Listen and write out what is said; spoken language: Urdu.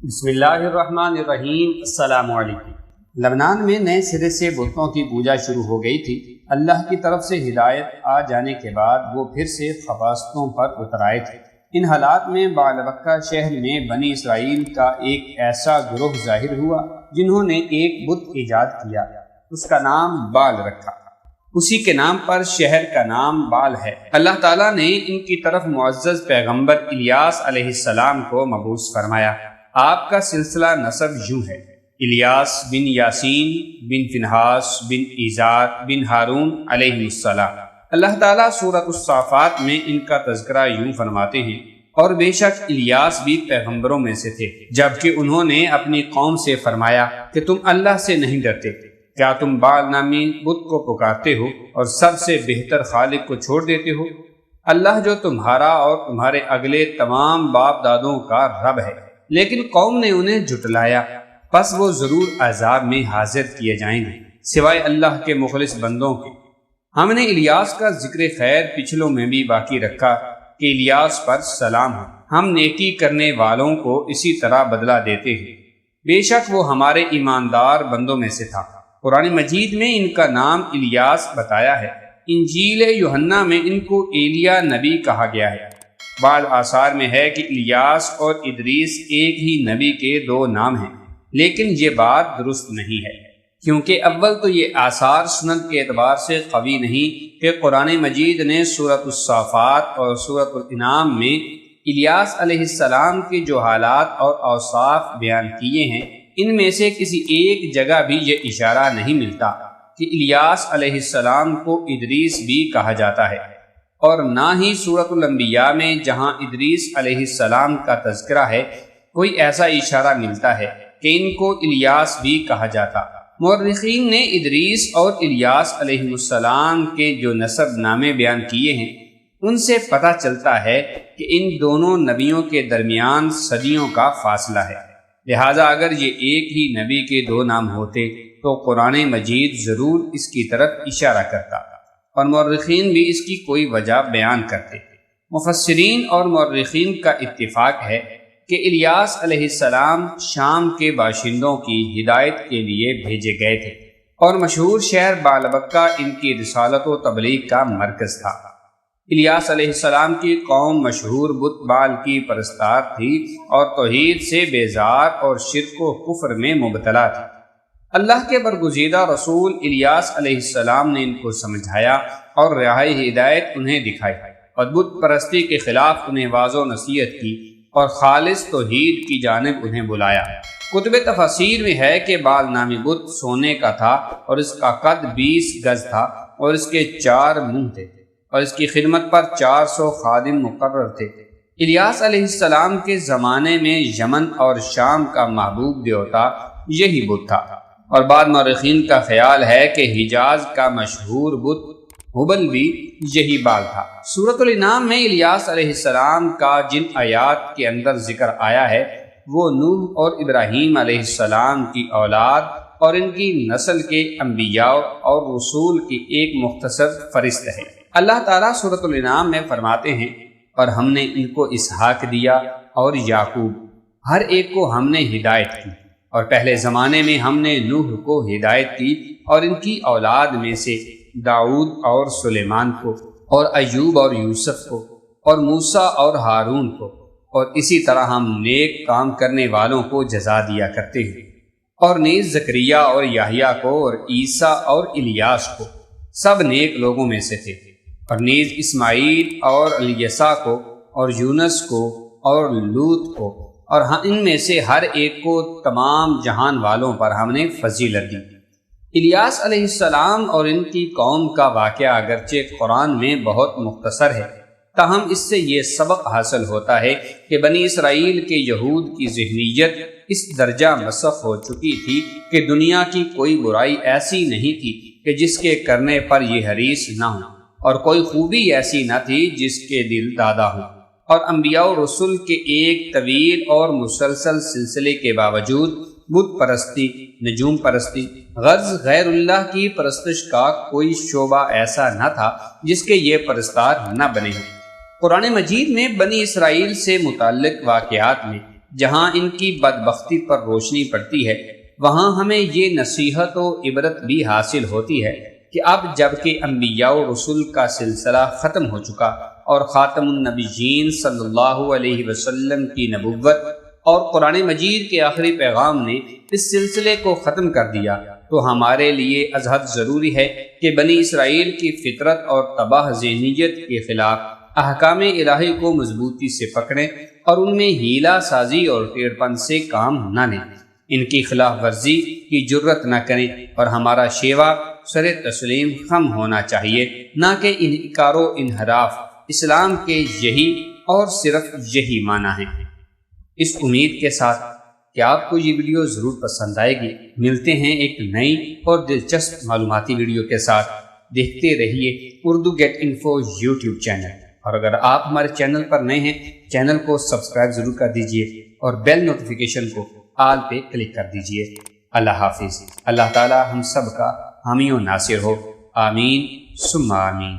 بسم اللہ الرحمن الرحیم۔ السلام علیکم۔ لبنان میں نئے سرے سے بتوں کی پوجا شروع ہو گئی تھی۔ اللہ کی طرف سے ہدایت آ جانے کے بعد وہ پھر سے خباستوں پر اتر آئے تھے۔ ان حالات میں بعلبکہ شہر میں بنی اسرائیل کا ایک ایسا گروہ ظاہر ہوا جنہوں نے ایک بت ایجاد کیا، اس کا نام بال رکھا۔ اسی کے نام پر شہر کا نام بال ہے۔ اللہ تعالیٰ نے ان کی طرف معزز پیغمبر الیاس علیہ السلام کو مبعوث فرمایا۔ آپ کا سلسلہ نسب یوں ہے: الیاس بن یاسین بن فنہاس بن ایزار بن ہارون علیہ السلام۔ اللہ تعالیٰ سورۃ الصافات میں ان کا تذکرہ یوں فرماتے ہیں: اور بے شک الیاس بھی پیغمبروں میں سے تھے، جبکہ انہوں نے اپنی قوم سے فرمایا کہ تم اللہ سے نہیں ڈرتے، کیا تم بال نامی بت کو پکارتے ہو اور سب سے بہتر خالق کو چھوڑ دیتے ہو، اللہ جو تمہارا اور تمہارے اگلے تمام باپ دادوں کا رب ہے۔ لیکن قوم نے انہیں جھٹلایا، پس وہ ضرور عذاب میں حاضر کیے جائیں گے، سوائے اللہ کے مخلص بندوں کے۔ ہم نے الیاس کا ذکر خیر پچھلوں میں بھی باقی رکھا کہ الیاس پر سلام ہو، ہم نیکی کرنے والوں کو اسی طرح بدلہ دیتے ہیں، بے شک وہ ہمارے ایماندار بندوں میں سے تھا۔ قرآن مجید میں ان کا نام الیاس بتایا ہے۔ انجیل یوحنا میں ان کو ایلیا نبی کہا گیا ہے۔ بعض آثار میں ہے کہ الیاس اور ادریس ایک ہی نبی کے دو نام ہیں، لیکن یہ بات درست نہیں ہے، کیونکہ اول تو یہ آثار سند کے اعتبار سے قوی نہیں کہ قرآن مجید نے سورۃ الصافات اور سورۃ الانعام میں الیاس علیہ السلام کے جو حالات اور اوصاف بیان کیے ہیں، ان میں سے کسی ایک جگہ بھی یہ اشارہ نہیں ملتا کہ الیاس علیہ السلام کو ادریس بھی کہا جاتا ہے، اور نہ ہی سورۃ الانبیاء میں جہاں ادریس علیہ السلام کا تذکرہ ہے کوئی ایسا اشارہ ملتا ہے کہ ان کو الیاس بھی کہا جاتا۔ مورخین نے ادریس اور الیاس علیہ السلام کے جو نسب نامے بیان کیے ہیں، ان سے پتہ چلتا ہے کہ ان دونوں نبیوں کے درمیان صدیوں کا فاصلہ ہے، لہٰذا اگر یہ ایک ہی نبی کے دو نام ہوتے تو قرآن مجید ضرور اس کی طرف اشارہ کرتا، اور مورخین بھی اس کی کوئی وجہ بیان کرتے۔ مفسرین اور مورخین کا اتفاق ہے کہ الیاس علیہ السلام شام کے باشندوں کی ہدایت کے لیے بھیجے گئے تھے، اور مشہور شہر بعلبکہ ان کی رسالت و تبلیغ کا مرکز تھا۔ الیاس علیہ السلام کی قوم مشہور بت بال کی پرستار تھی اور توحید سے بیزار اور شرک و کفر میں مبتلا تھی۔ اللہ کے برگزیدہ رسول الیاس علیہ السلام نے ان کو سمجھایا اور راہ ہدایت انہیں دکھائی، اور بت پرستی کے خلاف انہیں واضح و نصیحت کی اور خالص توحید کی جانب انہیں بلایا۔ کتب تفاسیر میں ہے کہ بال نامی بت سونے کا تھا اور اس کا قد 20 گز تھا، اور اس کے 4 منہ تھے، اور اس کی خدمت پر 400 خادم مقرر تھے۔ الیاس علیہ السلام کے زمانے میں یمن اور شام کا محبوب دیوتا یہی بت تھا، اور بعض مورخین کا خیال ہے کہ حجاز کا مشہور بت ہبل بھی یہی بال تھا۔ سورۃ الانعام میں الیاس علیہ السلام کا جن آیات کے اندر ذکر آیا ہے وہ نوح اور ابراہیم علیہ السلام کی اولاد اور ان کی نسل کے انبیاء اور رسول کی ایک مختصر فہرست ہے۔ اللہ تعالیٰ سورۃ الانعام میں فرماتے ہیں: اور ہم نے ان کو اسحاق دیا اور یعقوب، ہر ایک کو ہم نے ہدایت کی، اور پہلے زمانے میں ہم نے نوح کو ہدایت کی اور ان کی اولاد میں سے داؤد اور سلیمان کو، اور ایوب اور یوسف کو، اور موسیٰ اور ہارون کو، اور اسی طرح ہم نیک کام کرنے والوں کو جزا دیا کرتے ہیں، اور نیز زکریا اور یحییٰ کو، اور عیسیٰ اور الیاس کو، سب نیک لوگوں میں سے تھے، اور نیز اسماعیل اور الیسع کو، اور یونس کو، اور لوط کو، اور ان میں سے ہر ایک کو تمام جہان والوں پر ہم نے فضیلت دی۔ الیاس علیہ السلام اور ان کی قوم کا واقعہ اگرچہ قرآن میں بہت مختصر ہے، تاہم اس سے یہ سبق حاصل ہوتا ہے کہ بنی اسرائیل کے یہود کی ذہنیت اس درجہ مسخ ہو چکی تھی کہ دنیا کی کوئی برائی ایسی نہیں تھی کہ جس کے کرنے پر یہ حریص نہ ہوں، اور کوئی خوبی ایسی نہ تھی جس کے دل دادا ہوں، اور انبیاء و رسل کے ایک طویل اور مسلسل سلسلے کے باوجود بت پرستی، نجوم پرستی، غرض غیر اللہ کی پرستش کا کوئی شعبہ ایسا نہ تھا جس کے یہ پرستار نہ بنے ہوں۔ قرآن مجید میں بنی اسرائیل سے متعلق واقعات میں جہاں ان کی بدبختی پر روشنی پڑتی ہے وہاں ہمیں یہ نصیحت و عبرت بھی حاصل ہوتی ہے کہ اب جب کہ انبیاء و رسول کا سلسلہ ختم ہو چکا اور خاتم النبیین صلی اللہ علیہ وسلم کی نبوت اور قرآن مجید کے آخری پیغام نے اس سلسلے کو ختم کر دیا، تو ہمارے لیے ازحد ضروری ہے کہ بنی اسرائیل کی فطرت اور تباہ ذہنیت کے خلاف احکام الہی کو مضبوطی سے پکڑیں اور ان میں ہیلا سازی اور ٹیڑھپن سے کام نہ لیں، ان کی خلاف ورزی کی جرت نہ کریں، اور ہمارا شیوا سر تسلیم خم ہونا چاہیے، نہ کہ انکار و انحراف۔ اسلام کے یہی اور صرف یہی معنی ہے۔ اس امید کے ساتھ کہ آپ کو یہ ویڈیو ضرور پسند آئے گی، ملتے ہیں ایک نئی اور دلچسپ معلوماتی ویڈیو کے ساتھ۔ دیکھتے رہیے Urdu get info YouTube channel, اور اگر آپ ہمارے چینل پر نئے ہیں چینل کو سبسکرائب ضرور کر دیجئے اور بیل نوٹیفیکیشن کو آل پہ کلک کر دیجئے۔ اللہ حافظ۔ اللہ تعالی ہم سب کا حامی و ناصر ہو، آمین ثم آمین۔